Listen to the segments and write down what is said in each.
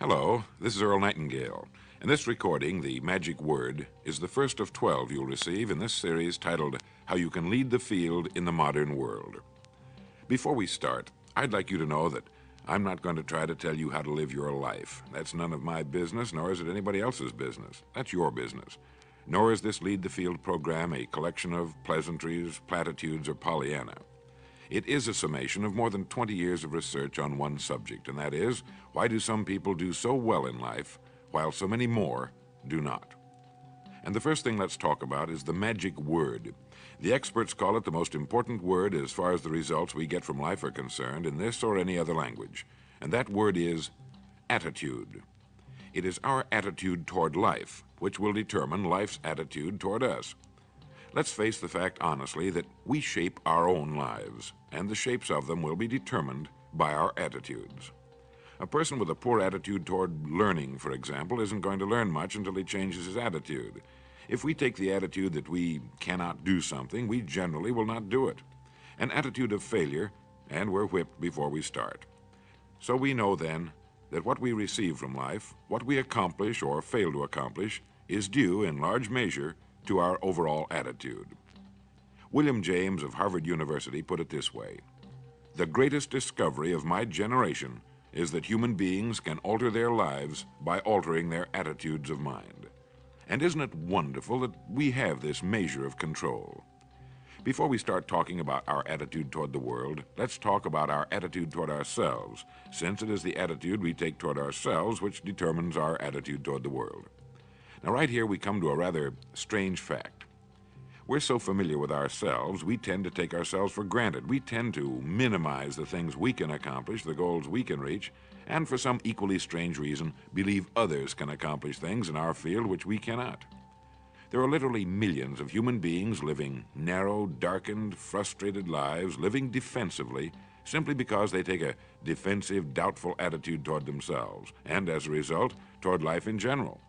Hello, this is Earl Nightingale. In this recording, the magic word is the first of 12 you'll receive in this series titled How You Can Lead the Field in the Modern World. Before we start, I'd like you to know that I'm not going to try to tell you how to live your life. That's none of my business, nor is it anybody else's business. That's your business. Nor is this Lead the Field program a collection of pleasantries, platitudes, or Pollyanna. It is a summation of more than 20 years of research on one subject, and that is, why do some people do so well in life, while so many more do not? And the first thing let's talk about is the magic word. The experts call it the most important word as far as the results we get from life are concerned in this or any other language, and that word is attitude. It is our attitude toward life which will determine life's attitude toward us. Let's face the fact honestly that we shape our own lives, and the shapes of them will be determined by our attitudes. A person with a poor attitude toward learning, for example, isn't going to learn much until he changes his attitude. If we take the attitude that we cannot do something, we generally will not do it. An attitude of failure, and we're whipped before we start. So we know then that what we receive from life, what we accomplish or fail to accomplish, is due in large measure to our overall attitude. William James of Harvard University put it this way: "The greatest discovery of my generation is that human beings can alter their lives by altering their attitudes of mind." And isn't it wonderful that we have this measure of control? Before we start talking about our attitude toward the world, let's talk about our attitude toward ourselves, since it is the attitude we take toward ourselves which determines our attitude toward the world. Now, right here we come to a rather strange fact. We're so familiar with ourselves, we tend to take ourselves for granted. We tend to minimize the things we can accomplish, the goals we can reach, and for some equally strange reason, believe others can accomplish things in our field which we cannot. There are literally millions of human beings living narrow, darkened, frustrated lives, living defensively, simply because they take a defensive, doubtful attitude toward themselves, and as a result, toward life in general.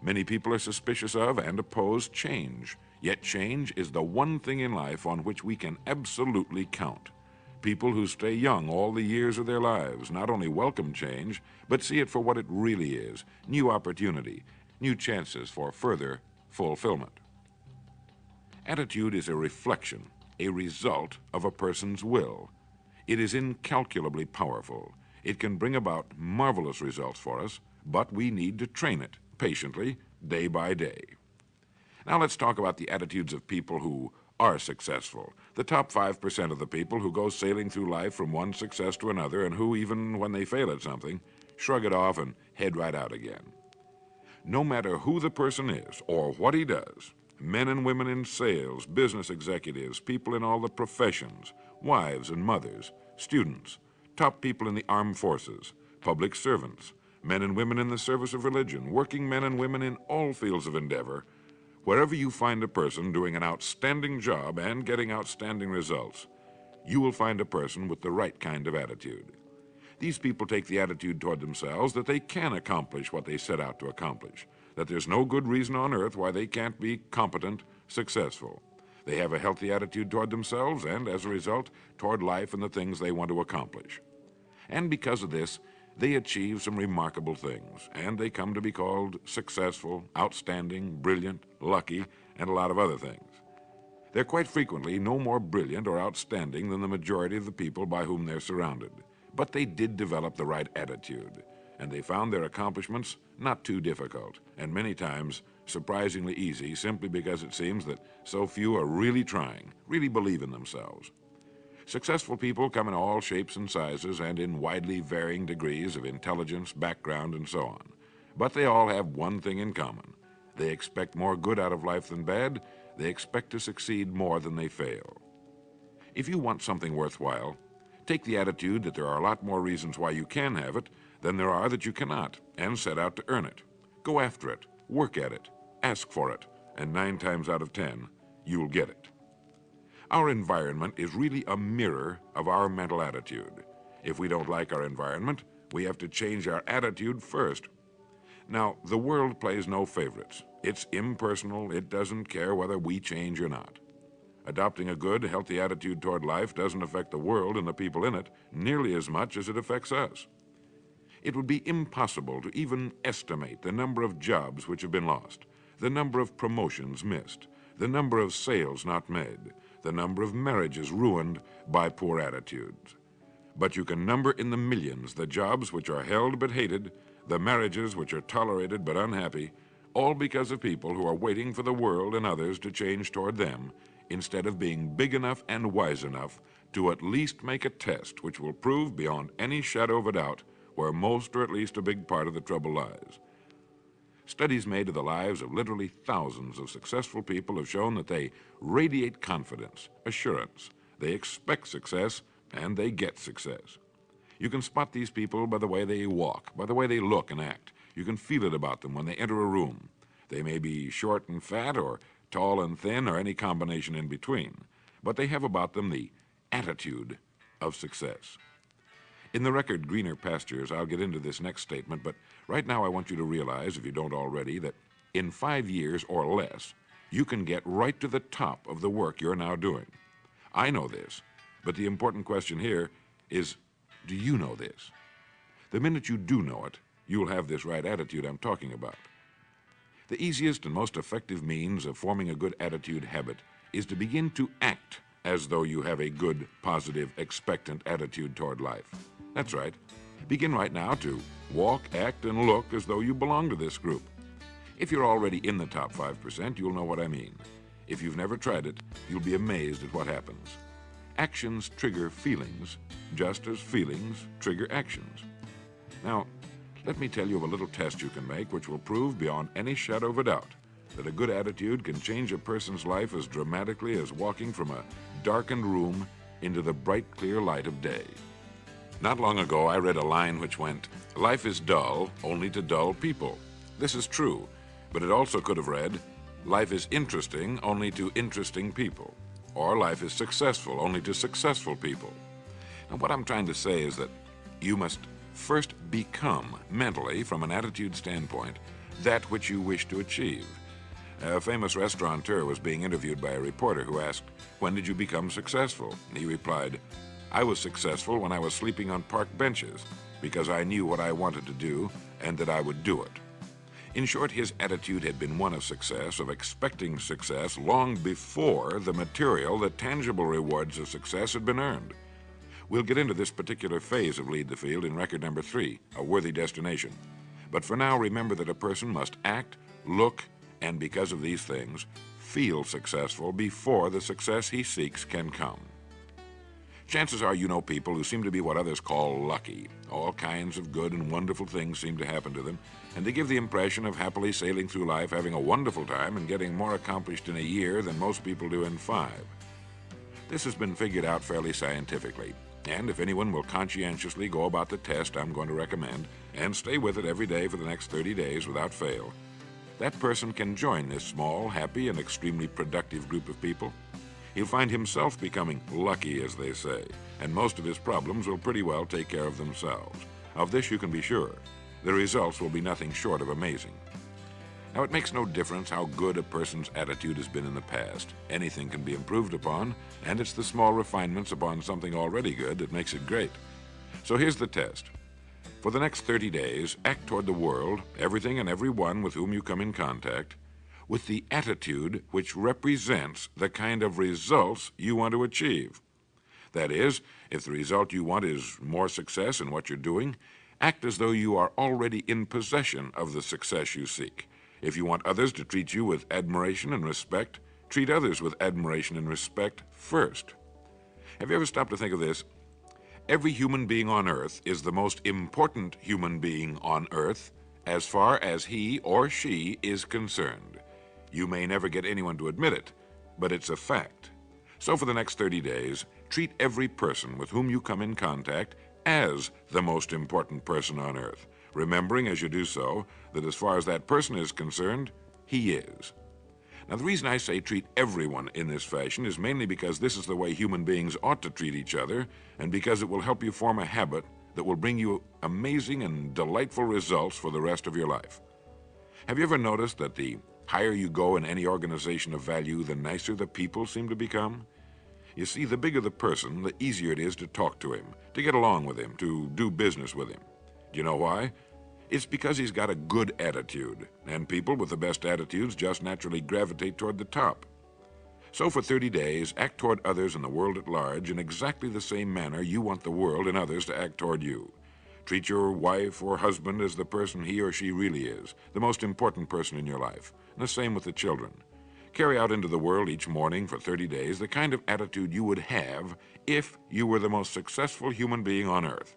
Many people are suspicious of and oppose change, yet change is the one thing in life on which we can absolutely count. People who stay young all the years of their lives not only welcome change, but see it for what it really is: new opportunity, new chances for further fulfillment. Attitude is a reflection, a result of a person's will. It is incalculably powerful. It can bring about marvelous results for us, but we need to train it patiently, day by day. Now let's talk about the attitudes of people who are successful, the top 5% of the people who go sailing through life from one success to another and who, even when they fail at something, shrug it off and head right out again. No matter who the person is or what he does, men and women in sales, business executives, people in all the professions, wives and mothers, students, top people in the armed forces, public servants, men and women in the service of religion, working men and women in all fields of endeavor, wherever you find a person doing an outstanding job and getting outstanding results, you will find a person with the right kind of attitude. These people take the attitude toward themselves that they can accomplish what they set out to accomplish, that there's no good reason on earth why they can't be competent, successful. They have a healthy attitude toward themselves and, as a result, toward life and the things they want to accomplish. And because of this, they achieve some remarkable things, and they come to be called successful, outstanding, brilliant, lucky, and a lot of other things. They're quite frequently no more brilliant or outstanding than the majority of the people by whom they're surrounded. But they did develop the right attitude, and they found their accomplishments not too difficult, and many times surprisingly easy, simply because it seems that so few are really trying, really believe in themselves. Successful people come in all shapes and sizes and in widely varying degrees of intelligence, background, and so on. But they all have one thing in common. They expect more good out of life than bad. They expect to succeed more than they fail. If you want something worthwhile, take the attitude that there are a lot more reasons why you can have it than there are that you cannot, and set out to earn it. Go after it, work at it, ask for it, and 9 times out of 10, you'll get it. Our environment is really a mirror of our mental attitude. If we don't like our environment, we have to change our attitude first. Now, the world plays no favorites. It's impersonal. It doesn't care whether we change or not. Adopting a good, healthy attitude toward life doesn't affect the world and the people in it nearly as much as it affects us. It would be impossible to even estimate the number of jobs which have been lost, the number of promotions missed, the number of sales not made, the number of marriages ruined by poor attitudes. But you can number in the millions the jobs which are held but hated, the marriages which are tolerated but unhappy, all because of people who are waiting for the world and others to change toward them, instead of being big enough and wise enough to at least make a test which will prove beyond any shadow of a doubt where most or at least a big part of the trouble lies. Studies made of the lives of literally thousands of successful people have shown that they radiate confidence, assurance, they expect success, and they get success. You can spot these people by the way they walk, by the way they look and act. You can feel it about them when they enter a room. They may be short and fat, or tall and thin, or any combination in between, but they have about them the attitude of success. In the record Greener Pastures, I'll get into this next statement, but right now I want you to realize, if you don't already, that in 5 years or less, you can get right to the top of the work you're now doing. I know this, but the important question here is, do you know this? The minute you do know it, you'll have this right attitude I'm talking about. The easiest and most effective means of forming a good attitude habit is to begin to act as though you have a good, positive, expectant attitude toward life. That's right. Begin right now to walk, act, and look as though you belong to this group. If you're already in the top 5%, you'll know what I mean. If you've never tried it, you'll be amazed at what happens. Actions trigger feelings, just as feelings trigger actions. Now, let me tell you of a little test you can make which will prove beyond any shadow of a doubt that a good attitude can change a person's life as dramatically as walking from a darkened room into the bright, clear light of day. Not long ago, I read a line which went, "Life is dull only to dull people." This is true, but it also could have read, "Life is interesting only to interesting people," or "Life is successful only to successful people." And what I'm trying to say is that you must first become, mentally, from an attitude standpoint, that which you wish to achieve. A famous restaurateur was being interviewed by a reporter who asked, "When did you become successful?" And he replied, "I was successful when I was sleeping on park benches, because I knew what I wanted to do and that I would do it." In short, his attitude had been one of success, of expecting success, long before the material, the tangible rewards of success had been earned. We'll get into this particular phase of Lead the Field in record number 3, A Worthy Destination. But for now, remember that a person must act, look, and because of these things, feel successful before the success he seeks can come. Chances are you know people who seem to be what others call lucky. All kinds of good and wonderful things seem to happen to them, and they give the impression of happily sailing through life, having a wonderful time, and getting more accomplished in a year than most people do in 5. This has been figured out fairly scientifically, and if anyone will conscientiously go about the test I'm going to recommend, and stay with it every day for the next 30 days without fail, that person can join this small, happy, and extremely productive group of people. He'll find himself becoming lucky, as they say, and most of his problems will pretty well take care of themselves. Of this you can be sure. The results will be nothing short of amazing. Now, it makes no difference how good a person's attitude has been in the past. Anything can be improved upon, and it's the small refinements upon something already good that makes it great. So here's the test. For the next 30 days, act toward the world, everything and everyone with whom you come in contact, with the attitude which represents the kind of results you want to achieve. That is, if the result you want is more success in what you're doing, act as though you are already in possession of the success you seek. If you want others to treat you with admiration and respect, treat others with admiration and respect first. Have you ever stopped to think of this? Every human being on earth is the most important human being on earth as far as he or she is concerned. You may never get anyone to admit it, but it's a fact. So for the next 30 days, treat every person with whom you come in contact as the most important person on earth, remembering as you do so that as far as that person is concerned, he is. Now, the reason I say treat everyone in this fashion is mainly because this is the way human beings ought to treat each other, and because it will help you form a habit that will bring you amazing and delightful results for the rest of your life. Have you ever noticed that the higher you go in any organization of value, the nicer the people seem to become? You see, the bigger the person, the easier it is to talk to him, to get along with him, to do business with him. Do you know why? It's because he's got a good attitude, and people with the best attitudes just naturally gravitate toward the top. So for 30 days, act toward others and the world at large in exactly the same manner you want the world and others to act toward you. Treat your wife or husband as the person he or she really is, the most important person in your life, and the same with the children. Carry out into the world each morning for 30 days the kind of attitude you would have if you were the most successful human being on earth.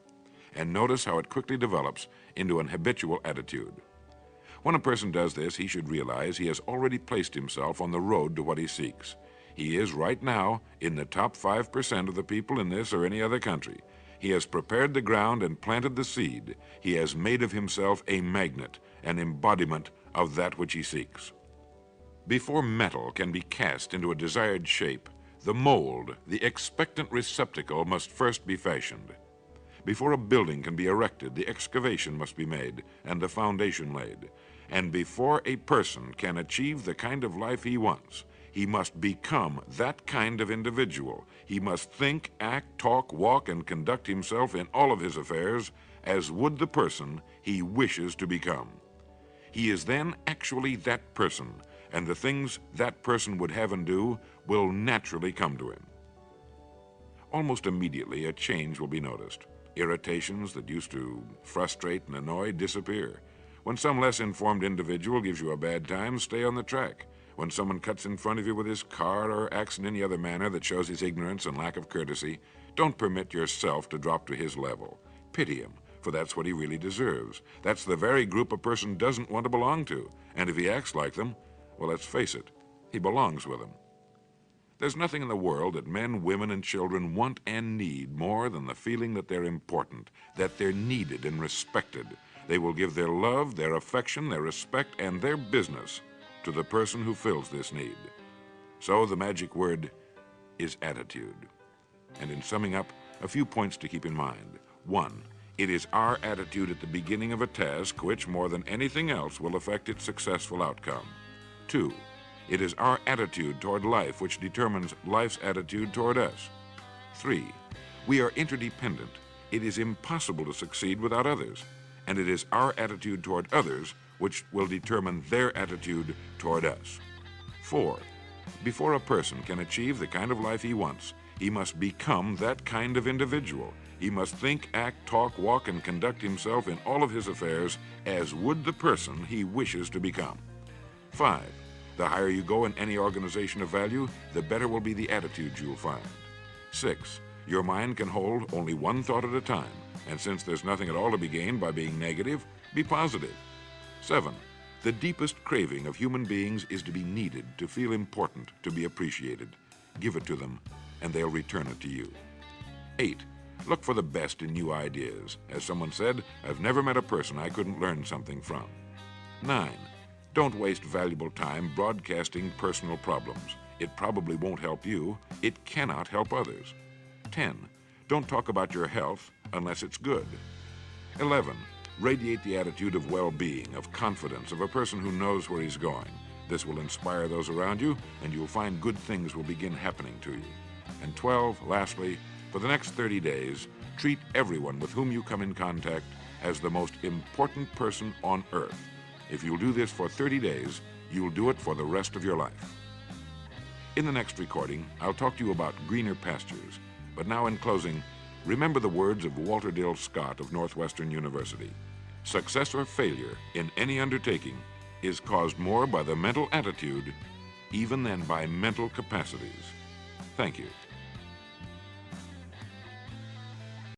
And notice how it quickly develops into an habitual attitude. When a person does this, he should realize he has already placed himself on the road to what he seeks. He is right now in the top 5% of the people in this or any other country. He has prepared the ground and planted the seed. He has made of himself a magnet, an embodiment of that which he seeks. Before metal can be cast into a desired shape, the mold, the expectant receptacle, must first be fashioned. Before a building can be erected, the excavation must be made and the foundation laid. And before a person can achieve the kind of life he wants, he must become that kind of individual. He must think, act, talk, walk, and conduct himself in all of his affairs as would the person he wishes to become. He is then actually that person, and the things that person would have and do will naturally come to him. Almost immediately, a change will be noticed. Irritations that used to frustrate and annoy disappear. When some less informed individual gives you a bad time, stay on the track. When someone cuts in front of you with his car or acts in any other manner that shows his ignorance and lack of courtesy, don't permit yourself to drop to his level. Pity him, for that's what he really deserves. That's the very group a person doesn't want to belong to. And if he acts like them, well, let's face it, he belongs with them. There's nothing in the world that men, women, and children want and need more than the feeling that they're important, that they're needed and respected. They will give their love, their affection, their respect, and their business to the person who fills this need. So the magic word is attitude. And in summing up, a few points to keep in mind. 1, it is our attitude at the beginning of a task which, more than anything else, will affect its successful outcome. 2, it is our attitude toward life which determines life's attitude toward us. 3, we are interdependent. It is impossible to succeed without others. And it is our attitude toward others which will determine their attitude toward us. 4, before a person can achieve the kind of life he wants, he must become that kind of individual. He must think, act, talk, walk, and conduct himself in all of his affairs as would the person he wishes to become. 5, the higher you go in any organization of value, the better will be the attitudes you'll find. 6, your mind can hold only one thought at a time, and since there's nothing at all to be gained by being negative, be positive. 7, the deepest craving of human beings is to be needed, to feel important, to be appreciated. Give it to them, and they'll return it to you. 8, look for the best in new ideas. As someone said, I've never met a person I couldn't learn something from. 9, don't waste valuable time broadcasting personal problems. It probably won't help you. It cannot help others. 10, don't talk about your health unless it's good. 11, radiate the attitude of well-being, of confidence, of a person who knows where he's going. This will inspire those around you, and you'll find good things will begin happening to you. And 12, lastly, for the next 30 days, treat everyone with whom you come in contact as the most important person on earth. If you'll do this for 30 days, you'll do it for the rest of your life. In the next recording, I'll talk to you about greener pastures. But now in closing, remember the words of Walter Dill Scott of Northwestern University. Success or failure in any undertaking is caused more by the mental attitude even than by mental capacities. Thank you.